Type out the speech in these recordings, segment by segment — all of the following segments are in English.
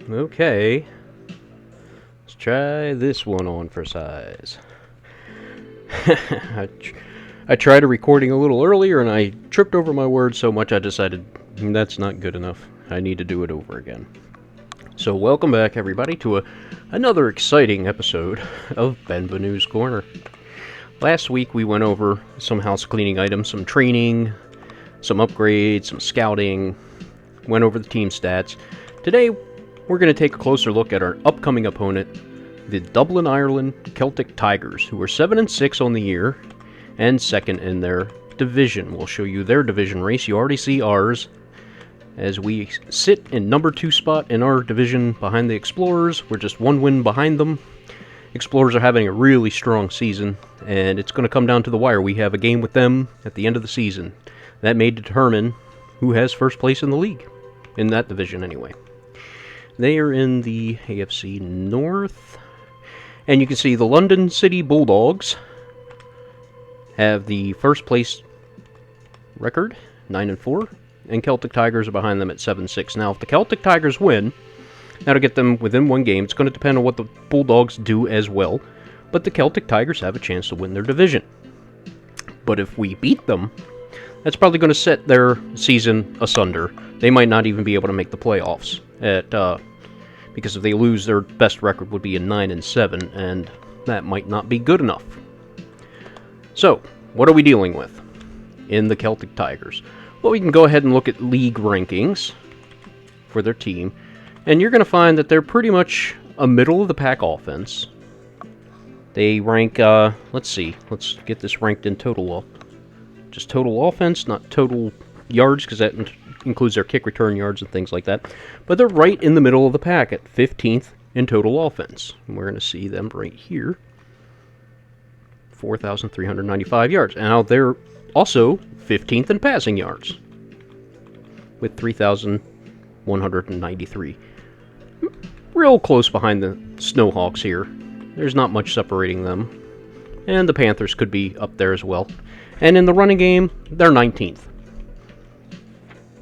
Okay, let's try this one on for size. I tried a recording a little earlier and I tripped over my words so much I decided that's not good enough. I need to do it over again. So welcome back everybody to another exciting episode of Benvenue's Corner. Last week we went over some house cleaning items, some training, some upgrades, some scouting, went over the team stats. Today we're going to take a closer look at our upcoming opponent, the Dublin, Ireland Celtic Tigers, who are 7-6 on the year and second in their division. We'll show you their division race. You already see ours as we sit in number 2 spot in our division behind the Explorers. We're just one win behind them. Explorers are having a really strong season, and it's going to come down to the wire. We have a game with them at the end of the season. That may determine who has first place in the league, in that division anyway. They are in the AFC North, and you can see the London City Bulldogs have the first place record, 9-4, and Celtic Tigers are behind them at 7-6. Now, if the Celtic Tigers win, that'll get them within one game. It's going to depend on what the Bulldogs do as well, but the Celtic Tigers have a chance to win their division. But if we beat them, that's probably going to set their season asunder. They might not even be able to make the playoffs because if they lose, their best record would be a 9-7, and that might not be good enough. So, what are we dealing with in the Celtic Tigers? Well, we can go ahead and look at league rankings for their team, and you're going to find that they're pretty much a middle-of-the-pack offense. They rank, let's see, let's get this ranked in total, just total offense, not total yards, because that includes their kick return yards and things like that. But they're right in the middle of the pack at 15th in total offense. And we're going to see them right here. 4,395 yards. And now they're also 15th in passing yards with 3,193. Real close behind the Snowhawks here. There's not much separating them. And the Panthers could be up there as well. And in the running game, they're 19th.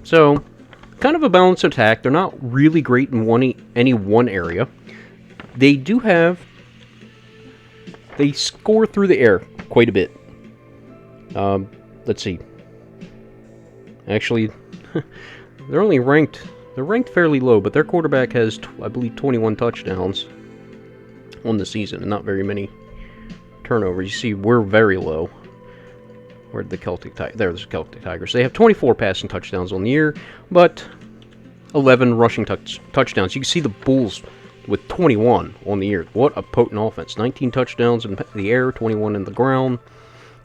So, kind of a balanced attack. They're not really great in any one area. They do have... They score through the air quite a bit. Let's see. Actually, they're only ranked... They're ranked fairly low, but their quarterback has, I believe, 21 touchdowns on the season, and not very many turnovers. You see, we're very low. Where'd the Celtic Tigers? There's the Celtic Tigers. They have 24 passing touchdowns on the year, but 11 rushing touchdowns. You can see the Bulls with 21 on the year. What a potent offense. 19 touchdowns in the air, 21 in the ground.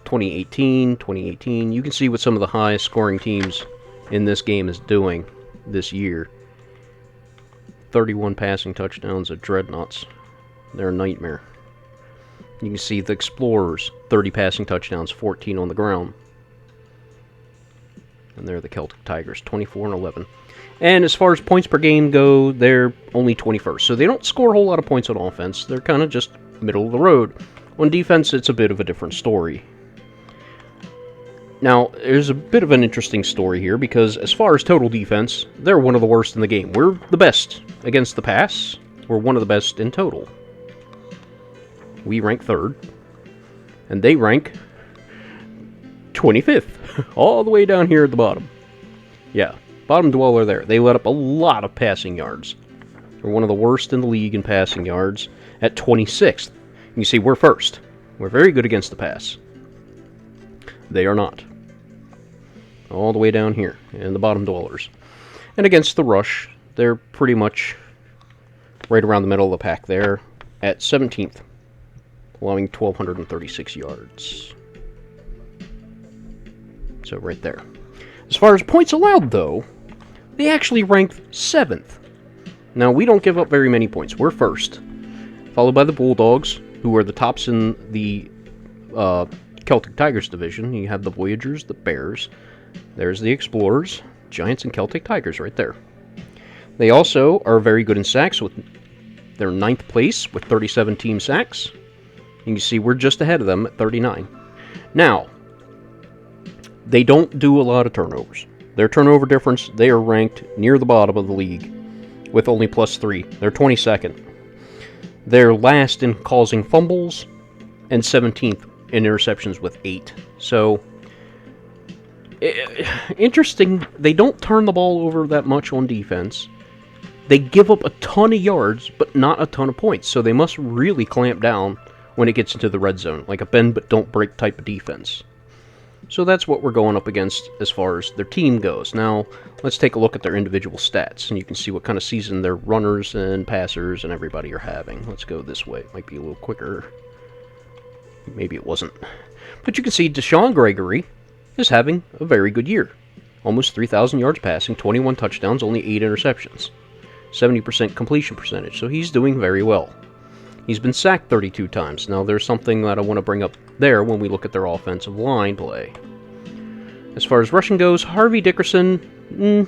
2018. You can see what some of the highest scoring teams in this game is doing this year. 31 passing touchdowns at Dreadnoughts. They're a nightmare. You can see the Explorers, 30 passing touchdowns, 14 on the ground. And they're the Celtic Tigers, 24-11. And as far as points per game go, they're only 21st. So they don't score a whole lot of points on offense. They're kind of just middle of the road. On defense, it's a bit of a different story. Now, there's a bit of an interesting story here, because as far as total defense, they're one of the worst in the game. We're the best against the pass. We're one of the best in total. We rank 3rd, and they rank 25th, all the way down here at the bottom. Yeah, bottom dweller there. They let up a lot of passing yards. They're one of the worst in the league in passing yards at 26th. You see, we're 1st. We're very good against the pass. They are not. All the way down here, in the bottom dwellers. And against the rush, they're pretty much right around the middle of the pack there at 17th. Allowing 1,236 yards. So right there. As far as points allowed, though, they actually ranked 7th. Now, we don't give up very many points. We're 1st. Followed by the Bulldogs, who are the tops in the Celtic Tigers division. You have the Voyagers, the Bears. There's the Explorers, Giants, and Celtic Tigers right there. They also are very good in sacks. With their 9th place with 37 team sacks. You can see we're just ahead of them at 39. Now, they don't do a lot of turnovers. Their turnover difference, they are ranked near the bottom of the league with only +3. They're 22nd. They're last in causing fumbles and 17th in interceptions with 8. So, interesting. They don't turn the ball over that much on defense. They give up a ton of yards, but not a ton of points. So they must really clamp down when it gets into the red zone, like a bend but don't break type of defense. So that's what we're going up against as far as their team goes. Now, let's take a look at their individual stats, and you can see what kind of season their runners and passers and everybody are having. Let's go this way. It might be a little quicker. Maybe it wasn't. But you can see Deshaun Gregory is having a very good year. Almost 3,000 yards passing, 21 touchdowns, only 8 interceptions. 70% completion percentage, so he's doing very well. He's been sacked 32 times. Now, there's something that I want to bring up there when we look at their offensive line play. As far as rushing goes, Harvey Dickerson,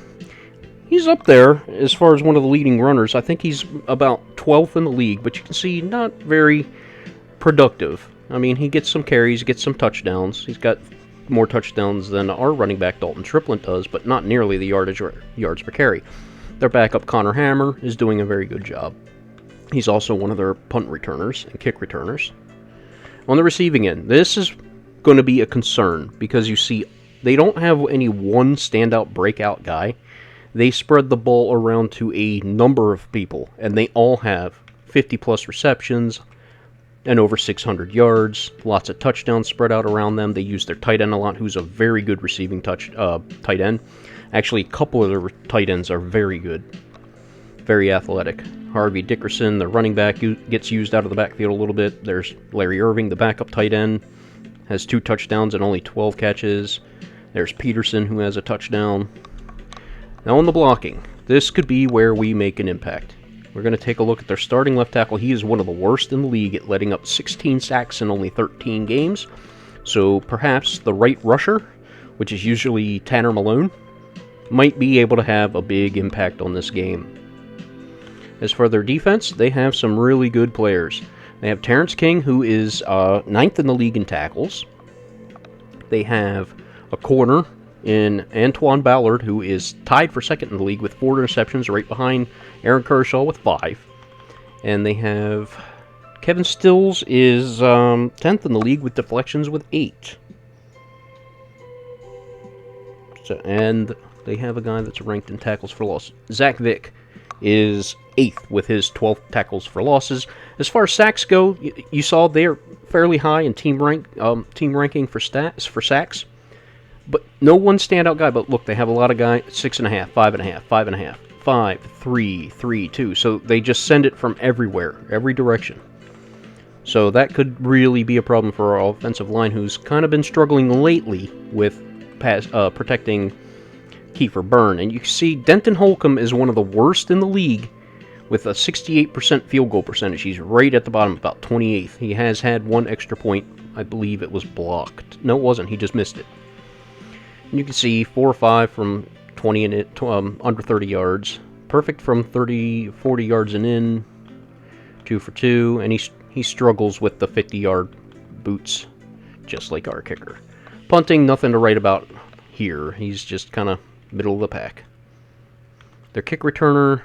he's up there as far as one of the leading runners. I think he's about 12th in the league, but you can see not very productive. I mean, he gets some carries, gets some touchdowns. He's got more touchdowns than our running back Dalton Triplett does, but not nearly the yardage or yards per carry. Their backup Connor Hammer is doing a very good job. He's also one of their punt returners and kick returners. On the receiving end, this is going to be a concern because you see they don't have any one standout breakout guy. They spread the ball around to a number of people, and they all have 50-plus receptions and over 600 yards. Lots of touchdowns spread out around them. They use their tight end a lot, who's a very good receiving tight end. Actually, a couple of their tight ends are very good. Very athletic. Harvey Dickerson, the running back, gets used out of the backfield a little bit. There's Larry Irving, the backup tight end, has 2 touchdowns and only 12 catches. There's Peterson, who has a touchdown. Now on the blocking, this could be where we make an impact. We're going to take a look at their starting left tackle. He is one of the worst in the league at letting up 16 sacks in only 13 games. So perhaps the right rusher, which is usually Tanner Malone, might be able to have a big impact on this game. As for their defense, they have some really good players. They have Terrence King, who is 9th in the league in tackles. They have a corner in Antoine Ballard, who is tied for 2nd in the league with 4 interceptions, right behind Aaron Kershaw with 5. And they have Kevin Stills is 10th in the league with deflections with 8. And they have a guy that's ranked in tackles for loss. Zach Vick is 8th with his 12 tackles for losses. As far as sacks go, you saw they're fairly high in team ranking for sacks. But no one standout guy. But look, they have a lot of guys 6.5, 5.5, 5.5, 5, 3, 3, 2. So they just send it from everywhere, every direction. So that could really be a problem for our offensive line, who's kind of been struggling lately with protecting Kiefer Byrne. And you can see Denton Holcomb is one of the worst in the league with a 68% field goal percentage. He's right at the bottom, about 28th. He has had 1 extra point. I believe it was blocked. No, it wasn't. He just missed it. And you can see 4 or 5 from 20 and under 30 yards. Perfect from 30, 40 yards and in. 2 for 2. And he struggles with the 50-yard boots, just like our kicker. Punting, nothing to write about here. He's just kind of middle of the pack. Their kick returner,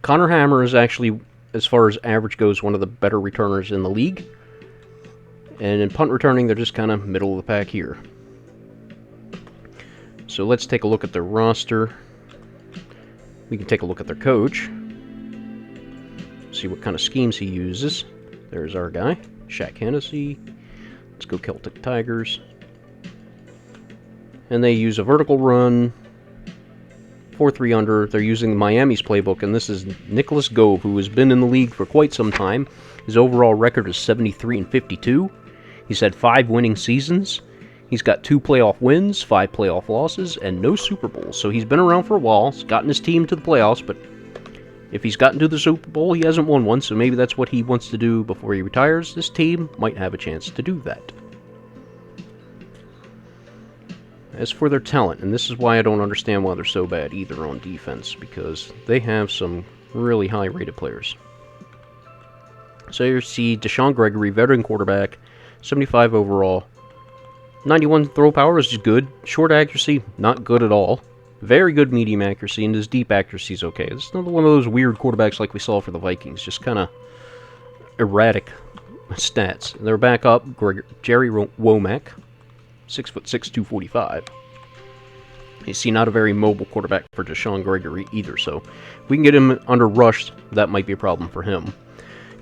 Connor Hammer, is actually, as far as average goes, one of the better returners in the league. And in punt returning, they're just kind of middle of the pack here. So let's take a look at their roster. We can take a look at their coach. See what kind of schemes he uses. There's our guy, Shaq Hennessy. Let's go Celtic Tigers. And they use a vertical run, 4-3 under. They're using Miami's playbook, and this is Nicholas Gove, who has been in the league for quite some time. His overall record is 73-52. He's had 5 winning seasons. He's got 2 playoff wins, 5 playoff losses, and no Super Bowls. So he's been around for a while. He's gotten his team to the playoffs, but if he's gotten to the Super Bowl, he hasn't won one, so maybe that's what he wants to do before he retires. This team might have a chance to do that. As for their talent, and this is why I don't understand why they're so bad either on defense, because they have some really high-rated players. So you see Deshaun Gregory, veteran quarterback, 75 overall. 91 throw power is good. Short accuracy, not good at all. Very good medium accuracy, and his deep accuracy is okay. It's another one of those weird quarterbacks like we saw for the Vikings, just kind of erratic stats. They're back up, Jerry Womack, 6'6", 245. You see, not a very mobile quarterback for Deshaun Gregory either, so if we can get him under rush, that might be a problem for him.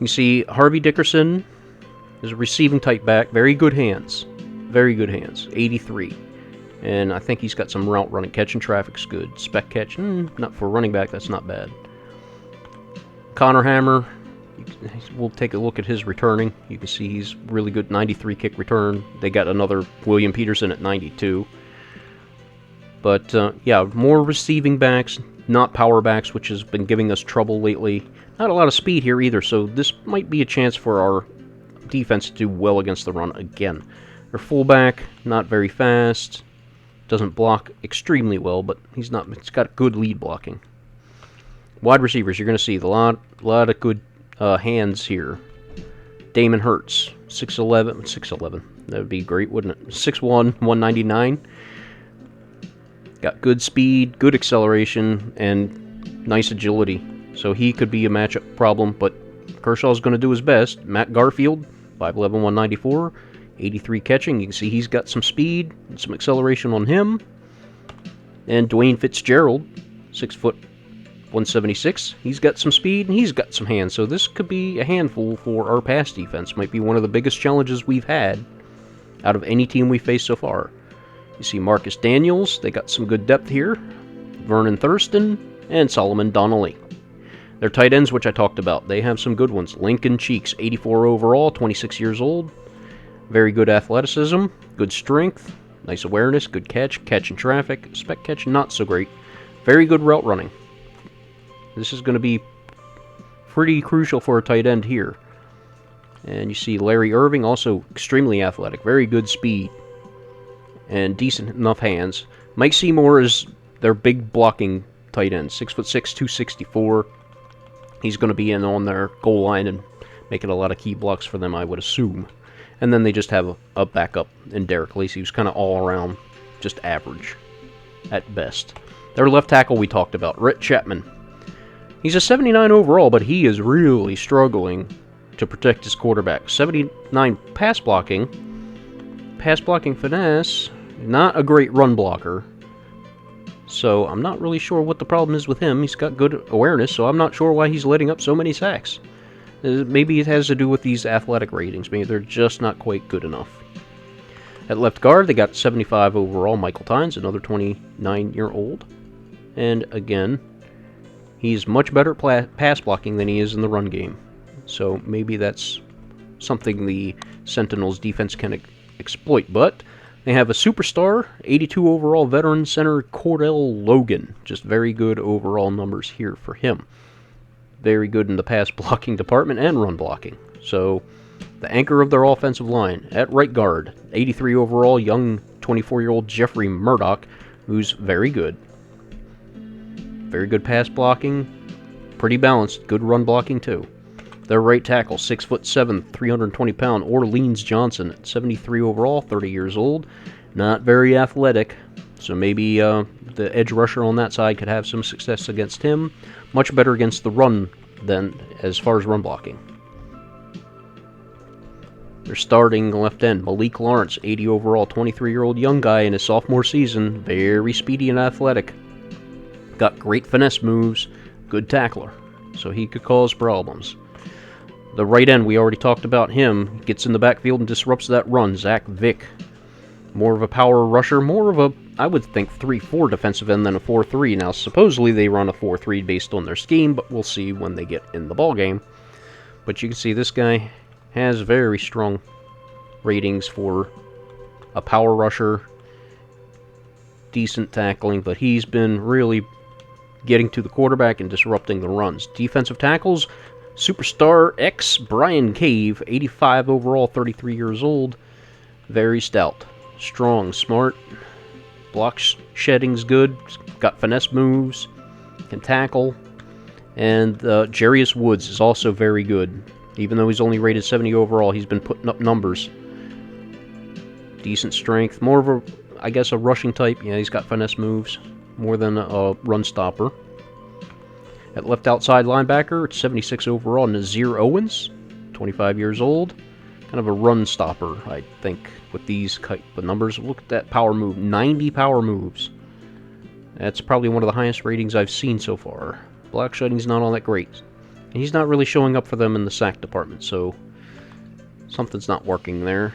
You see, Harvey Dickerson is a receiving type back, very good hands, 83. And I think he's got some route running. Catching traffic's good. Spec catch, not for a running back, that's not bad. Connor Hammer, we'll take a look at his returning. You can see he's really good, 93 kick return. They got another William Peterson at 92. But, yeah, more receiving backs, not power backs, which has been giving us trouble lately. Not a lot of speed here either, so this might be a chance for our defense to do well against the run again. Their fullback, not very fast. Doesn't block extremely well, but he's got good lead blocking. Wide receivers, you're going to see a lot of good hands here. Damon Hurts, 6'11". That would be great, wouldn't it? 6'1", 199. Got good speed, good acceleration, and nice agility. So he could be a matchup problem, but Kershaw's going to do his best. Matt Garfield, 5'11", 194. 83 catching. You can see he's got some speed and some acceleration on him. And Dwayne Fitzgerald, 6 foot 176. He's got some speed and he's got some hands. So this could be a handful for our pass defense. Might be one of the biggest challenges we've had out of any team we faced so far. You see Marcus Daniels. They got some good depth here. Vernon Thurston and Solomon Donnelly. Their tight ends, which I talked about, they have some good ones. Lincoln Cheeks, 84 overall, 26 years old. Very good athleticism, good strength, nice awareness, good catch in traffic, spec catch, not so great. Very good route running. This is going to be pretty crucial for a tight end here. And you see Larry Irving, also extremely athletic, very good speed, and decent enough hands. Mike Seymour is their big blocking tight end, 6'6", 264. He's going to be in on their goal line and making a lot of key blocks for them, I would assume. And then they just have a backup in Derek Lacey, who's kind of all around, just average at best. Their left tackle we talked about, Rhett Chapman. He's a 79 overall, but he is really struggling to protect his quarterback. 79 pass blocking finesse, not a great run blocker. So I'm not really sure what the problem is with him. He's got good awareness, so I'm not sure why he's letting up so many sacks. Maybe it has to do with these athletic ratings. Maybe they're just not quite good enough. At left guard, they got 75 overall, Michael Tynes, another 29-year-old. And again, he's much better pass blocking than he is in the run game. So maybe that's something the Sentinels defense can exploit. But they have a superstar, 82 overall veteran center Cordell Logan. Just very good overall numbers here for him. Very good in the pass blocking department and run blocking. So, the anchor of their offensive line. At right guard, 83 overall, young 24-year-old Jeffrey Murdoch, who's very good. Very good pass blocking, pretty balanced, good run blocking too. Their right tackle, 6'7", 320-pound Orleans Johnson, 73 overall, 30 years old. Not very athletic, so maybe the edge rusher on that side could have some success against him. Much better against the run than as far as run blocking. They're starting left end, Malik Lawrence, 80 overall, 23-year-old young guy in his sophomore season. Very speedy and athletic. Got great finesse moves, good tackler, so he could cause problems. The right end, we already talked about him. Gets in the backfield and disrupts that run. Zach Vick. More of a power rusher, more of a, I would think, 3-4 defensive end than a 4-3. Now, supposedly they run a 4-3 based on their scheme, but we'll see when they get in the ball game. But you can see this guy has very strong ratings for a power rusher. Decent tackling, but he's been really getting to the quarterback and disrupting the runs. Defensive tackles, Superstar X Brian Cave, 85 overall, 33 years old. Very stout. Strong, smart, block shedding's good, got finesse moves, can tackle, and Jarius Woods is also very good. Even though he's only rated 70 overall, he's been putting up numbers. Decent strength, more of a, I guess, a rushing type. Yeah, he's got finesse moves, more than a run stopper. At left outside linebacker, it's 76 overall, Nazir Owens, 25 years old. Kind of a run stopper, I think, with these numbers. Look at that power move, 90 power moves. That's probably one of the highest ratings I've seen so far. Block shedding's not all that great. And he's not really showing up for them in the sack department, so something's not working there.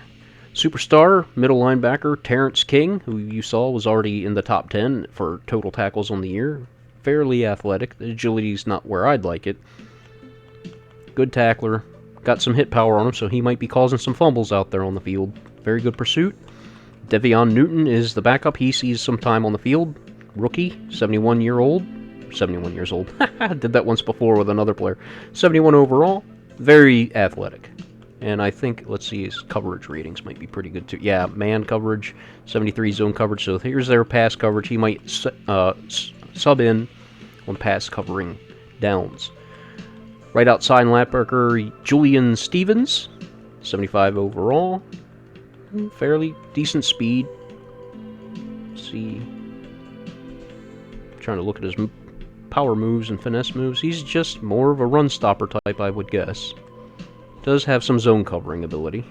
Superstar, middle linebacker, Terrence King, who you saw was already in the top 10 for total tackles on the year. Fairly athletic. The agility's not where I'd like it. Good tackler. Got some hit power on him, so he might be causing some fumbles out there on the field. Very good pursuit. Devion Newton is the backup. He sees some time on the field. Rookie, 71 years old. Did that once before with another player. 71 overall. Very athletic. And I think, let's see, his coverage ratings might be pretty good too. Yeah, man coverage, 73 zone coverage. So here's their pass coverage. He might sub in on pass covering downs. Right outside linebacker, Julian Stevens, 75 overall. Fairly decent speed. Let's see. Trying to look at his power moves and finesse moves. He's just more of a run stopper type, I would guess. Does have some zone covering ability.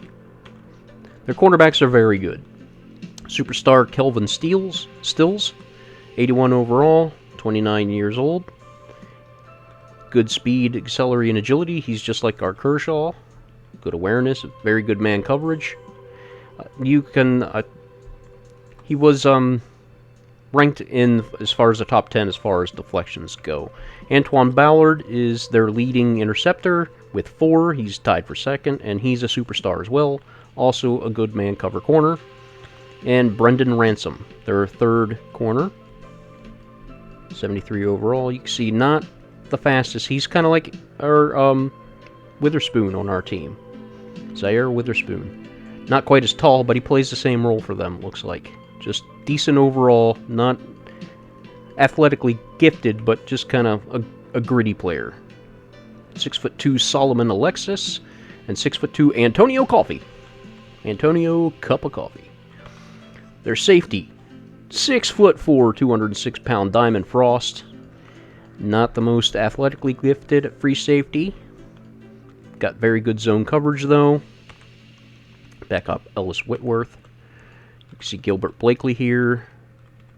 Their cornerbacks are very good. Superstar Kelvin Stills, 81 overall, 29 years old. Good speed, accelerity, and agility. He's just like our Kershaw. Good awareness, very good man coverage. He was ranked in as far as the top 10 as far as deflections go. Antoine Ballard is their leading interceptor with 4. He's tied for second, and he's a superstar as well. Also a good man cover corner. And Brendan Ransom, their third corner. 73 overall. You can see not the fastest. He's kind of like our Witherspoon on our team. Zaire Witherspoon. Not quite as tall, but he plays the same role for them, looks like. Just decent overall, not athletically gifted, but just kind of a gritty player. 6'2" Solomon Alexis, and 6'2" Antonio Coffey. Antonio Cup of Coffee. Their safety, 6'4", 206-pound Diamond Frost. Not the most athletically gifted at free safety. Got very good zone coverage, though. Backup Ellis Whitworth. You can see Gilbert Blakely here.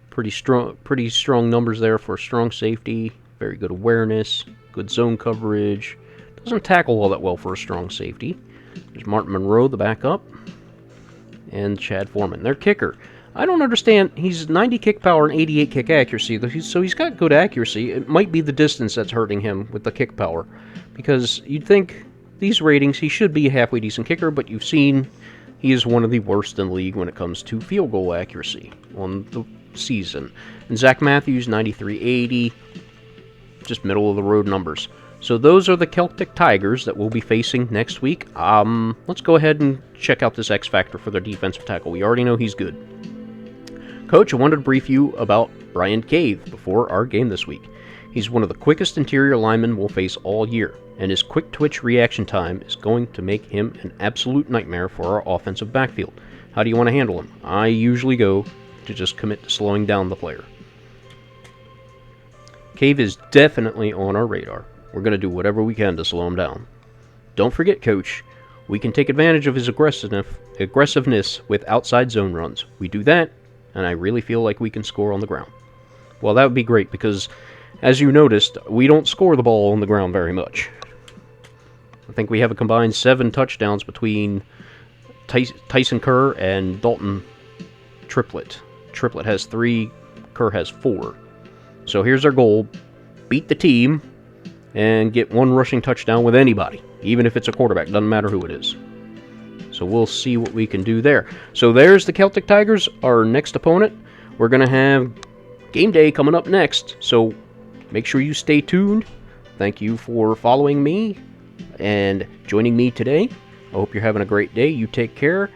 Pretty strong numbers there for a strong safety. Very good awareness. Good zone coverage. Doesn't tackle all that well for a strong safety. There's Martin Monroe, the backup. And Chad Foreman. Their kicker. I don't understand. He's 90 kick power and 88 kick accuracy, so he's got good accuracy. It might be the distance that's hurting him with the kick power. Because you'd think these ratings, he should be a halfway decent kicker, but you've seen he is one of the worst in the league when it comes to field goal accuracy on the season. And Zach Matthews, 93-80. Just middle of the road numbers. So those are the Celtic Tigers that we'll be facing next week. Let's go ahead and check out this X Factor for their defensive tackle. We already know he's good. Coach, I wanted to brief you about Brian Cave before our game this week. He's one of the quickest interior linemen we'll face all year, and his quick twitch reaction time is going to make him an absolute nightmare for our offensive backfield. How do you want to handle him? I usually go to just commit to slowing down the player. Cave is definitely on our radar. We're going to do whatever we can to slow him down. Don't forget, Coach, we can take advantage of his aggressiveness with outside zone runs. We do that, and I really feel like we can score on the ground. Well, that would be great, because, as you noticed, we don't score the ball on the ground very much. I think we have a combined 7 touchdowns between Tyson Kerr and Dalton Triplett. Triplett has 3, Kerr has 4. So here's our goal. Beat the team and get 1 rushing touchdown with anybody, even if it's a quarterback. Doesn't matter who it is. So we'll see what we can do there. So there's the Celtic Tigers, our next opponent. We're going to have game day coming up next. So make sure you stay tuned. Thank you for following me and joining me today. I hope you're having a great day. You take care.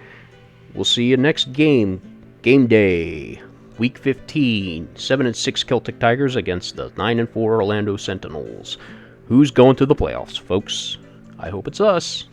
We'll see you next game. Game day. Week 15, 7-6 Celtic Tigers against the 9-4 Orlando Sentinels. Who's going to the playoffs, folks? I hope it's us.